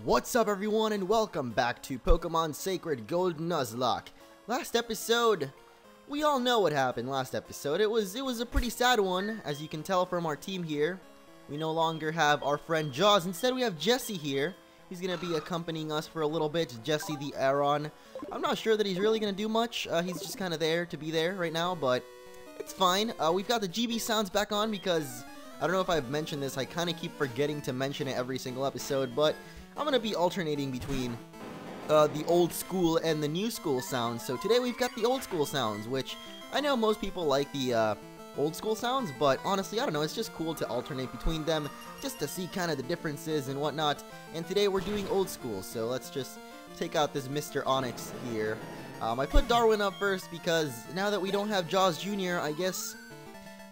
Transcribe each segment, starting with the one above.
What's up everyone and welcome back to Pokemon Sacred Gold Nuzlocke. Last episode, we all know what happened last episode. It was a pretty sad one, as you can tell from our team here. We no longer have our friend Jaws, instead we have Jesse here. He's going to be accompanying us for a little bit, Jesse the Aron. I'm not sure that he's really going to do much, he's just kind of there to be there right now, but it's fine. We've got the GB sounds back on because, I don't know if I've mentioned this, I kind of keep forgetting to mention it every single episode, but I'm going to be alternating between the old school and the new school sounds. So today we've got the old school sounds, which I know most people like the old school sounds, but honestly, I don't know, it's just cool to alternate between them, just to see kind of the differences and whatnot. And today we're doing old school, so let's just take out this Mr. Onyx here. I put Darwin up first because now that we don't have Jaws Jr., I guess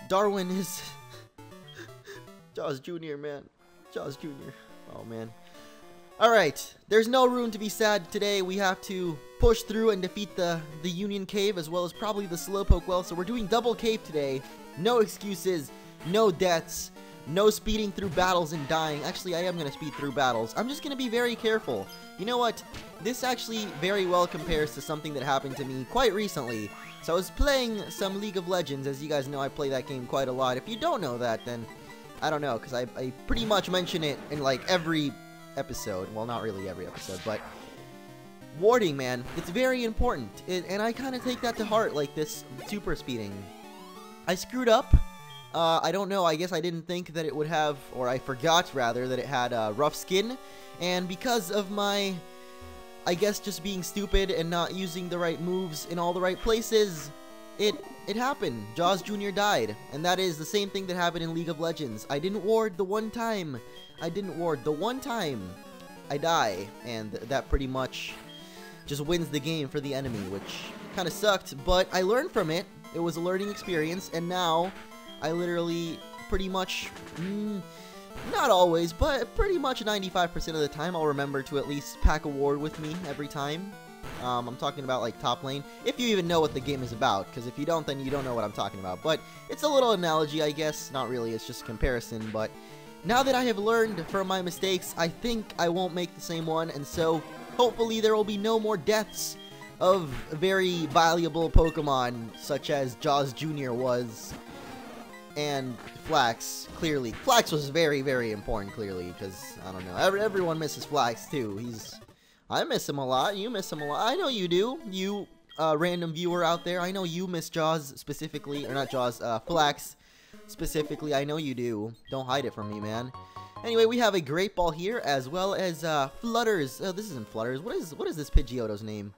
Darwin is... Jaws Jr., man. Jaws Jr. Oh, man. Alright, there's no room to be sad today. We have to push through and defeat the Union Cave, as well as probably the Slowpoke well. So we're doing double cave today. No excuses, no deaths, no speeding through battles and dying. Actually, I am going to speed through battles. I'm just going to be very careful. You know what? This actually very well compares to something that happened to me quite recently. So I was playing some League of Legends. As you guys know, I play that game quite a lot. If you don't know that, then I don't know, because I pretty much mention it in like every episode. Well, not really every episode, but warding, man, it's very important, and I kind of take that to heart, like this super speeding. I screwed up. I don't know, I guess I didn't think that it would have, or I forgot rather, that it had rough skin, and because of my, I guess, just being stupid and not using the right moves in all the right places, it happened. Jaws Jr. died, and that is the same thing that happened in League of Legends. I didn't ward the one time. I die, and that pretty much just wins the game for the enemy, which kind of sucked, but I learned from it. It was a learning experience, and now I literally pretty much, not always, but pretty much 95% of the time I'll remember to at least pack a ward with me every time. I'm talking about like top lane, if you even know what the game is about, because if you don't, then you don't know what I'm talking about. But it's a little analogy, I guess. Not really, it's just comparison, but now that I have learned from my mistakes, I think I won't make the same one, and so hopefully there will be no more deaths of very valuable Pokemon, such as Jaws Jr. was, and Flax, clearly. Flax was very, very important, clearly, because, I don't know, everyone misses Flax, too. I miss him a lot, you miss him a lot, I know you do, you, random viewer out there, I know you miss Jaws specifically, or not Jaws, Flax specifically, I know you do. Don't hide it from me, man. Anyway, we have a Great Ball here, as well as Flutters. Oh, this isn't Flutters. What is this Pidgeotto's name?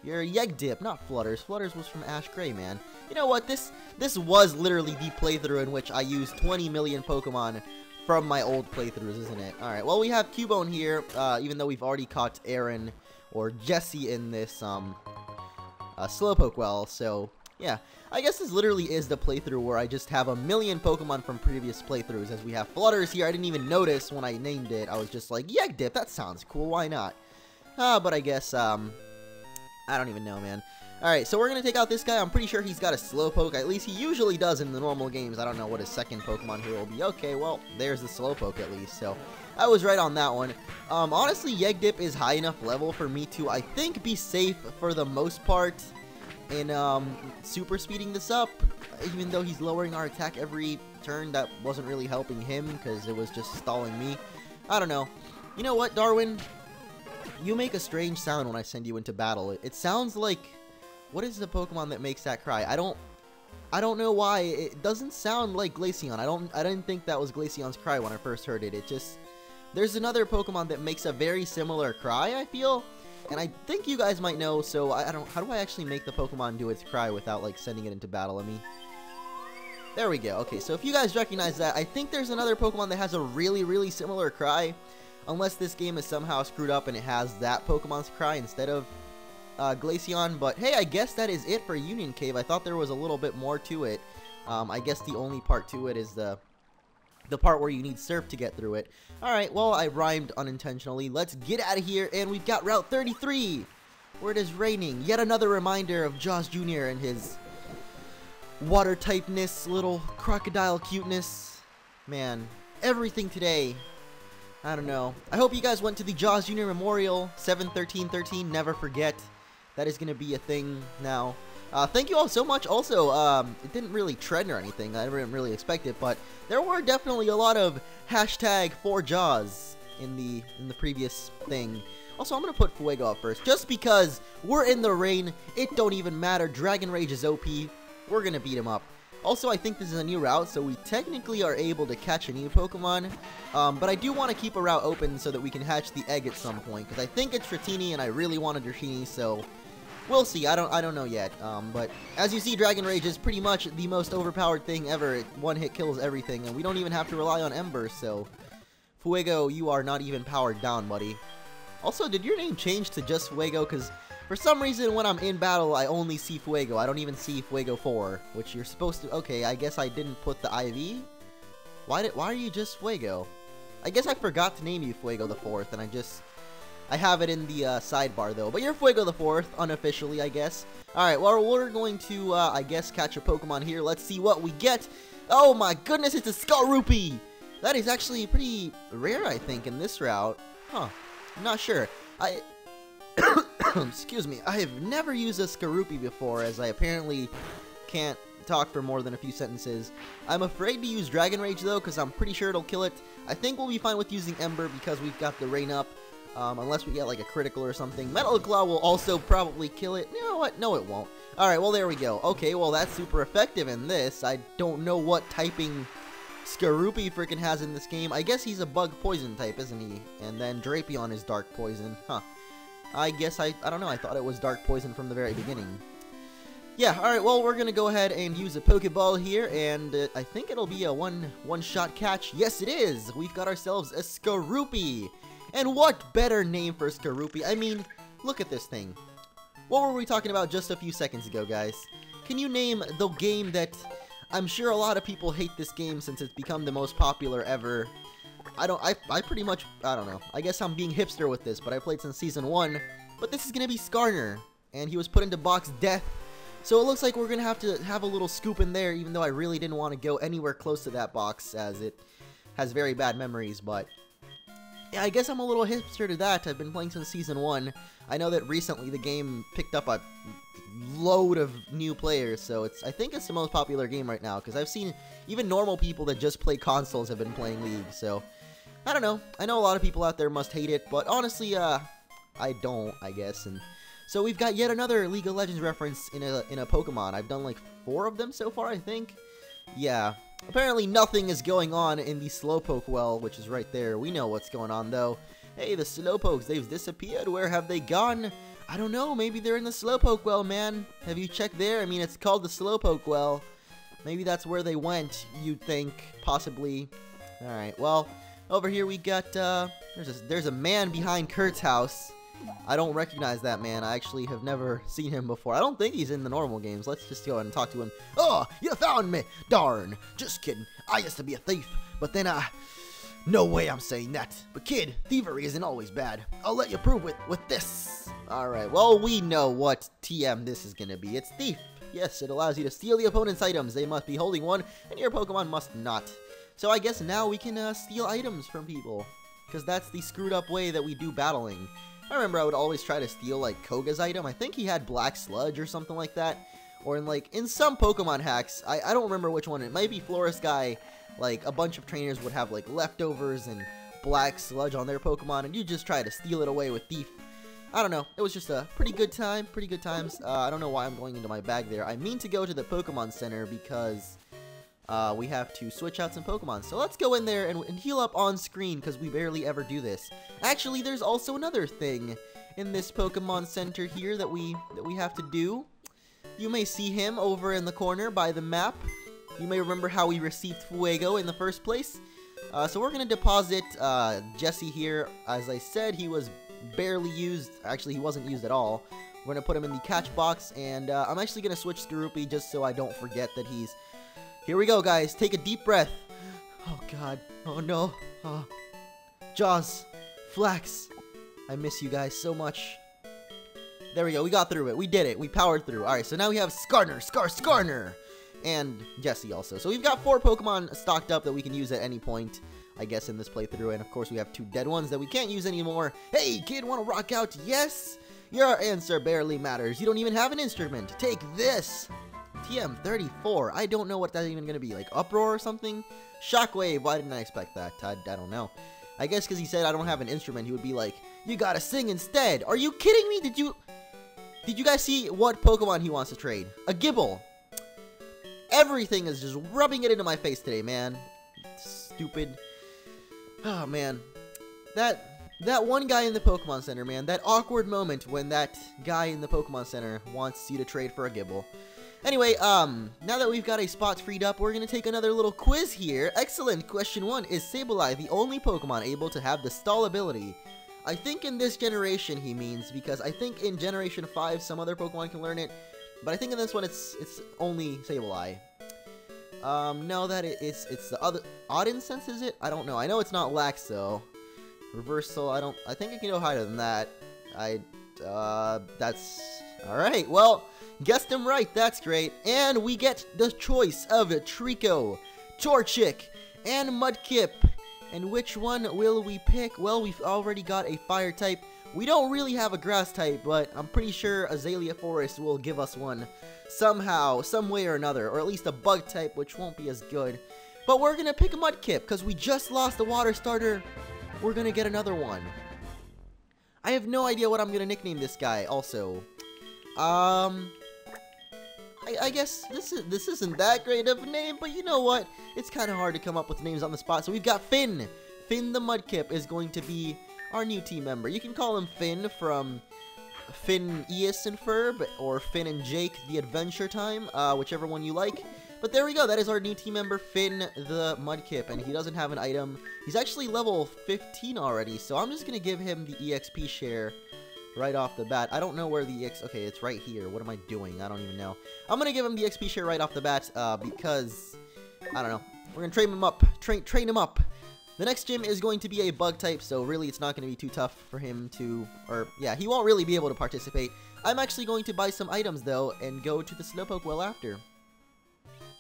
You're Yegdip, not Flutters. Flutters was from Ash Gray, man. You know what? This was literally the playthrough in which I used 20 million Pokemon from my old playthroughs, isn't it? Alright, well, we have Cubone here, even though we've already caught Aaron or Jesse in this Slowpoke well, so yeah, I guess this literally is the playthrough where I just have a million Pokemon from previous playthroughs, as we have Flutters here. I didn't even notice when I named it. I was just like, Yegdip, that sounds cool, why not? But I guess, I don't even know, man. Alright, so we're gonna take out this guy. I'm pretty sure he's got a Slowpoke, at least he usually does in the normal games. I don't know what his second Pokemon here will be. Okay, well, there's the Slowpoke at least, so I was right on that one. Honestly, Yegdip is high enough level for me to, I think, be safe for the most part in super speeding this up, even though he's lowering our attack every turn. That wasn't really helping him because it was just stalling me. I don't know. You know what, Darwin? You make a strange sound when I send you into battle. It sounds like, what is the Pokemon that makes that cry? I don't know why. It doesn't sound like Glaceon. I didn't think that was Glaceon's cry when I first heard it. It just, there's another Pokemon that makes a very similar cry, I feel. And I think you guys might know, so I don't... How do I actually make the Pokemon do its cry without, like, sending it into battle? There we go. Okay, so if you guys recognize that, I think there's another Pokemon that has a really, really similar cry. Unless this game is somehow screwed up and it has that Pokemon's cry instead of Glaceon. But, hey, I guess that is it for Union Cave. I thought there was a little bit more to it. I guess the only part to it is the part where you need Surf to get through it. Alright, well, I rhymed unintentionally. Let's get out of here, and we've got Route 33, where it is raining. Yet another reminder of Jaws Jr. and his water typeness, little crocodile cuteness. Man, everything today. I don't know. I hope you guys went to the Jaws Junior Memorial 7/13/13. Never forget. That is going to be a thing now. Thank you all so much. Also, it didn't really trend or anything. I didn't really expect it, but there were definitely a lot of #4Jaws in the previous thing. Also, I'm going to put Fuego up first, just because we're in the rain. It don't even matter. Dragon Rage is OP. We're going to beat him up. Also, I think this is a new route, so we technically are able to catch a new Pokemon. But I do want to keep a route open so that we can hatch the egg at some point, because I think it's Dratini, and I really wanted Dratini, so we'll see. I don't know yet. But as you see, Dragon Rage is pretty much the most overpowered thing ever. It one-hit kills everything, and we don't even have to rely on Ember, so Fuego, you are not even powered down, buddy. Also, did your name change to just Fuego? Because for some reason, when I'm in battle, I only see Fuego. I don't even see Fuego 4, which you're supposed to... Okay, I guess I didn't put the IV. Why are you just Fuego? I guess I forgot to name you Fuego the 4th, and I have it in the sidebar, though. But you're Fuego the 4th, unofficially, I guess. Alright, well, we're going to, I guess, catch a Pokemon here. Let's see what we get. Oh my goodness, it's a Skorupi! That is actually pretty rare, I think, in this route. Huh. I'm not sure. Excuse me. I have never used a Skorupi before, as I apparently can't talk for more than a few sentences. I'm afraid to use Dragon Rage, though, because I'm pretty sure it'll kill it. I think we'll be fine with using Ember because we've got the rain up. Unless we get, like, a critical or something. Metal Claw will also probably kill it. You know what? No, it won't. Alright, well, there we go. Okay, well, that's super effective in this. I don't know what typing Skorupi freaking has in this game. I guess he's a bug poison type, isn't he? And then Drapion is dark poison. Huh. I guess I don't know. I thought it was dark poison from the very beginning. Yeah, alright, well, we're gonna go ahead and use a Pokeball here, and I think it'll be a one-shot catch. Yes, it is! We've got ourselves a Skorupi! And what better name for Skorupi? I mean, look at this thing. What were we talking about just a few seconds ago, guys? Can you name the game that... I'm sure a lot of people hate this game since it's become the most popular ever. I pretty much, I don't know. I guess I'm being hipster with this, but I played since Season 1. But this is gonna be Skarner, and he was put into Box Death. So it looks like we're gonna have to have a little scoop in there, even though I really didn't want to go anywhere close to that box, as it has very bad memories, but... yeah, I guess I'm a little hipster to that. I've been playing since Season 1. I know that recently the game picked up a load of new players, so I think it's the most popular game right now, because I've seen even normal people that just play consoles have been playing League, so I don't know. I know a lot of people out there must hate it, but honestly, I don't, I guess. And so we've got yet another League of Legends reference in a Pokemon. I've done like 4 of them so far, I think. Yeah. Apparently nothing is going on in the Slowpoke well, which is right there. We know what's going on, though. Hey, the Slowpokes, they've disappeared. Where have they gone? I don't know. Maybe they're in the Slowpoke well, man. Have you checked there? I mean, it's called the Slowpoke well. Maybe that's where they went, you'd think. Possibly. Alright, well, over here we got, there's a man behind Kurt's house. I don't recognize that man. I actually have never seen him before. I don't think he's in the normal games. Let's just go ahead and talk to him. Oh, you found me! Darn. Just kidding. I used to be a thief, but then no way I'm saying that. But kid, thievery isn't always bad. I'll let you prove it with this. Alright, well, we know what TM this is gonna be. It's Thief. Yes, it allows you to steal the opponent's items. They must be holding one, and your Pokemon must not. So I guess now we can steal items from people, because that's the screwed up way that we do battling. I remember I would always try to steal, like, Koga's item. I think he had Black Sludge or something like that. Or in some Pokemon hacks, I don't remember which one. It might be Florist Guy. Like, a bunch of trainers would have, like, leftovers and Black Sludge on their Pokemon, and you just try to steal it away with Thief. I don't know. It was just a pretty good time. Pretty good times. I don't know why I'm going into my bag there. I mean to go to the Pokemon Center because we have to switch out some Pokemon. So let's go in there and heal up on screen, because we barely ever do this. Actually, there's also another thing in this Pokemon Center here that we have to do. You may see him over in the corner by the map. You may remember how we received Fuego in the first place. So we're going to deposit Jesse here. As I said, he was barely used. Actually, he wasn't used at all. We're going to put him in the catch box, and I'm actually going to switch Skorupi just so I don't forget that he's... Here we go, guys. Take a deep breath. Oh, God. Oh, no. Oh. Jaws. Flax. I miss you guys so much. There we go. We got through it. We did it. We powered through. Alright, so now we have Skarner. And Jesse also. So we've got 4 Pokemon stocked up that we can use at any point. I guess, in this playthrough. And of course, we have 2 dead ones that we can't use anymore. Hey, kid, want to rock out? Yes? Your answer barely matters. You don't even have an instrument. Take this. TM34. I don't know what that's even going to be. Like, uproar or something? Shockwave. Why didn't I expect that? I don't know. I guess because he said I don't have an instrument, he would be like, you gotta sing instead. Are you kidding me? Did you guys see what Pokemon he wants to trade? A Gibble. Everything is just rubbing it into my face today, man. Stupid. Oh, man. That one guy in the Pokemon Center, man. That awkward moment when that guy in the Pokemon Center wants you to trade for a Gibble. Anyway, now that we've got a spot freed up, we're going to take another little quiz here. Excellent. Question 1. Is Sableye the only Pokemon able to have the stall ability? I think in this generation he means, because I think in Generation 5 some other Pokemon can learn it. But I think in this one it's only Sableye. No, it's the other... Auden Sense, is it? I don't know. I know it's not Lax, though. Reversal, I think it can go higher than that. That's... Alright, well... Guessed him right, that's great. And we get the choice of Trico, Torchic, and Mudkip. And which one will we pick? Well, we've already got a fire type. We don't really have a grass type, but I'm pretty sure Azalea Forest will give us one somehow, some way or another. Or at least a bug type, which won't be as good. But we're going to pick a Mudkip, because we just lost a water starter. We're going to get another one. I have no idea what I'm going to nickname this guy, also. I guess this isn't that great of a name, but you know what? It's kind of hard to come up with names on the spot. So we've got Finn. Finn the Mudkip is going to be our new team member. You can call him Finn from Finn Eas and Ferb, or Finn and Jake the Adventure Time, whichever one you like. But there we go. That is our new team member, Finn the Mudkip, and he doesn't have an item. He's actually level 15 already, so I'm just going to give him the EXP share right off the bat. I don't know where the okay, it's right here. What am I doing? I don't even know. I'm gonna give him the XP share right off the bat, because I don't know. We're gonna train him up. Train him up. The next gym is going to be a bug type, so really it's not gonna be too tough for him to, or yeah, he won't really be able to participate. I'm actually going to buy some items though and go to the Slowpoke well after.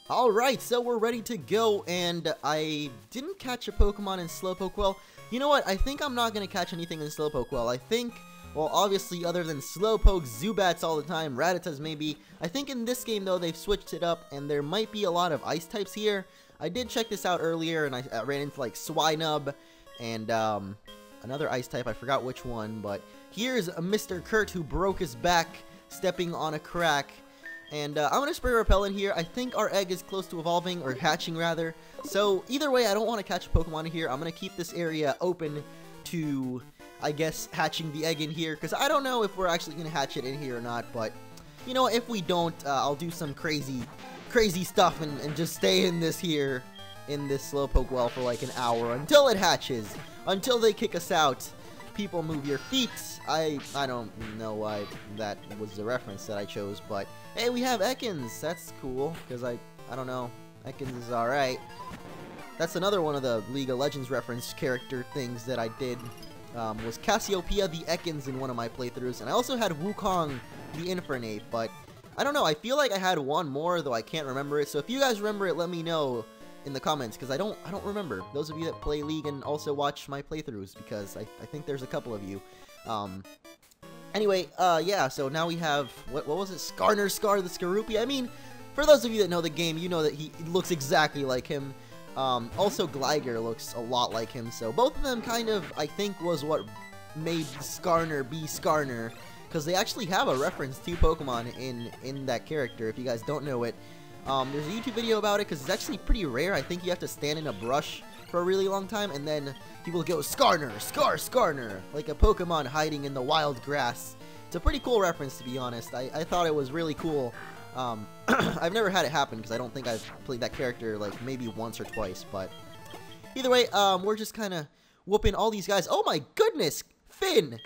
Alright, so we're ready to go, and I didn't catch a Pokemon in Slowpoke well. You know what? I think I'm not gonna catch anything in Slowpoke well. I think... Well, obviously, other than Slowpoke, Zubats all the time, Rattatas maybe. I think in this game, though, they've switched it up, and there might be a lot of ice types here. I did check this out earlier, and I ran into, like, Swinub and another ice type. I forgot which one, but here's Mr. Kurt, who broke his back stepping on a crack. And I'm going to spray Repellent here. I think our egg is close to evolving, or hatching, rather. So, either way, I don't want to catch a Pokemon here. I'm going to keep this area open to... I guess hatching the egg in here, because I don't know if we're actually going to hatch it in here or not, but, you know, if we don't, I'll do some crazy stuff and just stay in this here, in this Slowpoke well for like an hour, until it hatches, until they kick us out. People move your feet. I don't know why that was the reference that I chose, but, hey, we have Ekans. That's cool, because I don't know, Ekans is alright. That's another one of the League of Legends reference character things that I did. Was Cassiopeia the Ekans in one of my playthroughs, and I also had Wukong the Infernape, but I don't know, I feel like I had one more, though I can't remember it, so if you guys remember it, let me know in the comments, because I don't remember. Those of you that play League and also watch my playthroughs, because I think there's a couple of you. Anyway, yeah, so now we have, what was it, Skarner Scar the Skorupi? I mean, for those of you that know the game, you know that he looks exactly like him. Also, Gligar looks a lot like him, so both of them kind of, I think, was what made Skarner be Skarner, because they actually have a reference to Pokemon in that character, if you guys don't know it. There's a YouTube video about it, because it's actually pretty rare. I think you have to stand in a brush for a really long time, and then people go, Skarner, Skarner, like a Pokemon hiding in the wild grass. It's a pretty cool reference, to be honest. I thought it was really cool. I've never had it happen because I don't think I've played that character like maybe once or twice, but either way, we're just kind of whooping all these guys. Oh my goodness, Finn,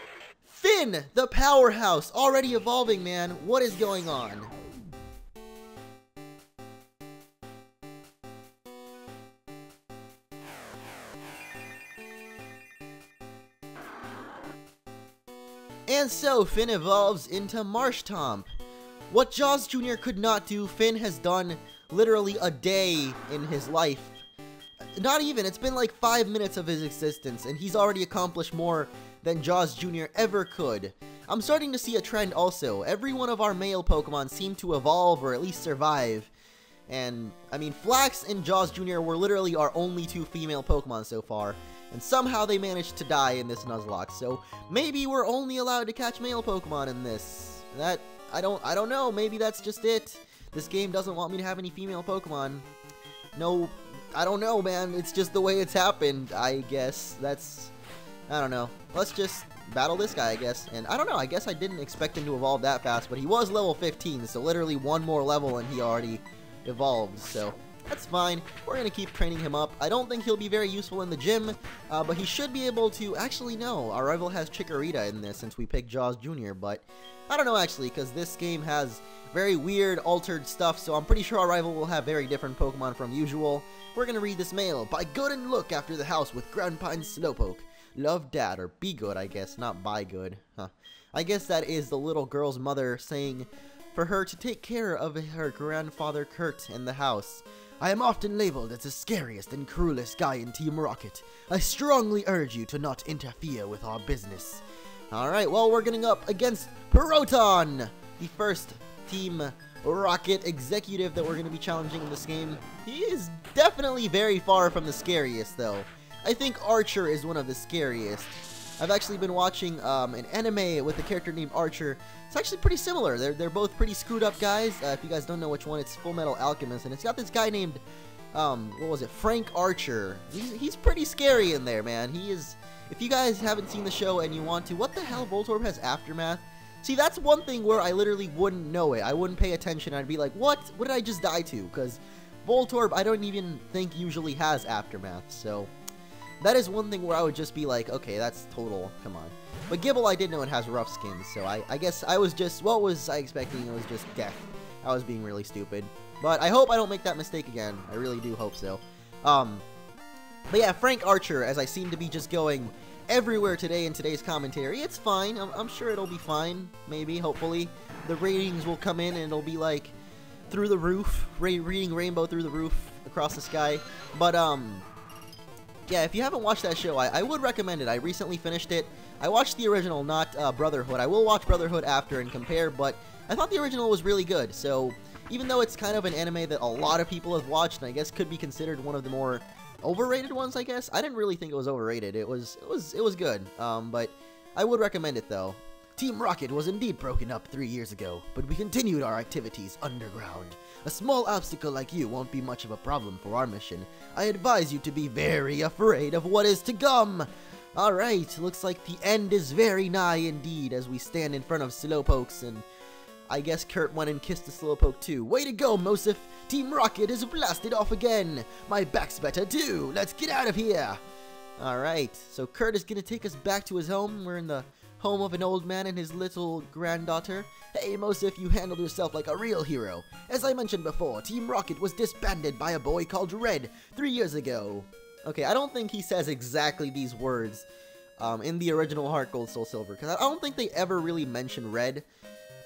the powerhouse, already evolving, man. What is going on? And so Finn evolves into Marshtomp. What Jaws Jr. could not do, Finn has done literally a day in his life. not even, it's been like 5 minutes of his existence, and he's already accomplished more than Jaws Jr. ever could. I'm starting to see a trend also. Every one of our male Pokemon seem to evolve or at least survive. And, I mean, Flax and Jaws Jr. were literally our only 2 female Pokemon so far. And somehow they managed to die in this Nuzlocke. So, maybe we're only allowed to catch male Pokemon in this. I don't know. Maybe that's just it. This game doesn't want me to have any female Pokemon. No, I don't know, man. It's just the way it's happened, I guess. I don't know. Let's just battle this guy, I guess. And I don't know. I guess I didn't expect him to evolve that fast. But he was level 15. So, literally one more level and he already evolved, so that's fine. We're gonna keep training him up. I don't think he'll be very useful in the gym, but he should be able to. Actually, no, our rival has Chikorita in this since we picked Jaws Jr., but I don't know actually, because this game has very weird altered stuff, so I'm pretty sure our rival will have very different Pokemon from usual. We're gonna read this mail. Buy good and look after the house with Grandpa and Slowpoke. Love, Dad, or be good, I guess, not buy good. Huh. I guess that is the little girl's mother saying for her to take care of her grandfather Kurt in the house. I am often labeled as the scariest and cruelest guy in Team Rocket. I strongly urge you to not interfere with our business. Alright, well, we're getting up against Proton, the first Team Rocket executive that we're going to be challenging in this game. He is definitely very far from the scariest, though. I think Archer is one of the scariest. I've actually been watching an anime with a character named Archer. It's actually pretty similar. They're both pretty screwed up guys. If you guys don't know which one, it's Full Metal Alchemist, and it's got this guy named what was it? Frank Archer. He's pretty scary in there, man. He is. If you guys haven't seen the show and you want to, what the hell? Voltorb has Aftermath. See, that's one thing where I literally wouldn't know it. I wouldn't pay attention. I'd be like, what? What did I just die to? Because Voltorb, I don't even think usually has Aftermath. So that is one thing where I would just be like, okay, that's total, come on. But Gibble, I did know it has rough skins, so I guess I was just, what was I expecting? It was just death. I was being really stupid. But I hope I don't make that mistake again. I really do hope so. But yeah, Frank Archer, as I seem to be just going everywhere today in today's commentary, it's fine. I'm sure it'll be fine, maybe, hopefully. The ratings will come in and it'll be like, through the roof, reading Rainbow through the roof, across the sky. But, yeah, if you haven't watched that show, I would recommend it. I recently finished it. I watched the original, not Brotherhood. I will watch Brotherhood after and compare, but I thought the original was really good. So, even though it's kind of an anime that a lot of people have watched, and I guess could be considered one of the more overrated ones, I guess. I didn't really think it was overrated. It was good. But I would recommend it though. Team Rocket was indeed broken up 3 years ago, but we continued our activities underground. A small obstacle like you won't be much of a problem for our mission. I advise you to be very afraid of what is to come. Alright, looks like the end is very nigh indeed as we stand in front of Slowpokes, and I guess Kurt went and kissed the Slowpoke too. Way to go, Mosif! Team Rocket is blasted off again! My back's better too! Let's get out of here! Alright, so Kurt is gonna take us back to his home. We're in the home of an old man and his little granddaughter. Hey, Mosif, you handled yourself like a real hero. As I mentioned before, Team Rocket was disbanded by a boy called Red 3 years ago. Okay, I don't think he says exactly these words in the original Heart Gold Soul Silver, because I don't think they ever really mention Red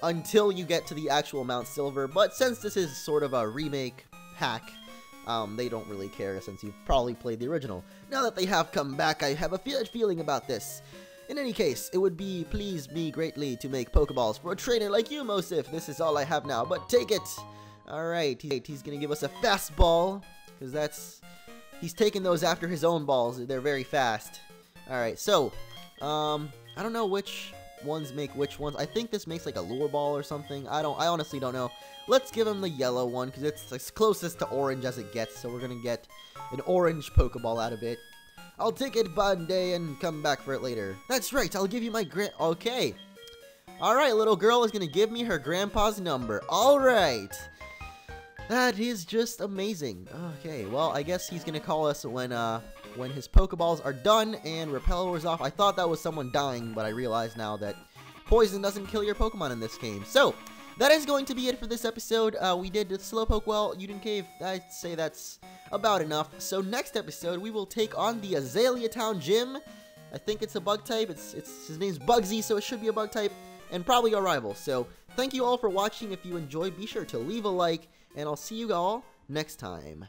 until you get to the actual Mount Silver, but since this is sort of a remake hack, they don't really care since you've probably played the original. Now that they have come back, I have a feeling about this. In any case, it would please me greatly to make Pokeballs for a trainer like you, Mosif. This is all I have now, but take it! Alright, he's gonna give us a fastball, because he's taking those after his own balls. They're very fast. Alright, so, I don't know which ones make which ones. I think this makes like a lure ball or something. I honestly don't know. Let's give him the yellow one, because it's as closest to orange as it gets, so we're gonna get an orange Pokeball out of it. I'll take it one day and come back for it later. That's right, I'll give you my okay. Alright, little girl is gonna give me her grandpa's number. Alright. That is just amazing. Okay, well, I guess he's gonna call us when his Pokeballs are done and Repel wears off. I thought that was someone dying, but I realize now that poison doesn't kill your Pokemon in this game. So, that is going to be it for this episode. We did the Slowpoke well, Uden Cave. I'd say that's about enough. So next episode, we will take on the Azalea Town Gym. I think it's a bug type. His name's Bugsy, so it should be a bug type, and probably our rival. So thank you all for watching. If you enjoyed, be sure to leave a like, and I'll see you all next time.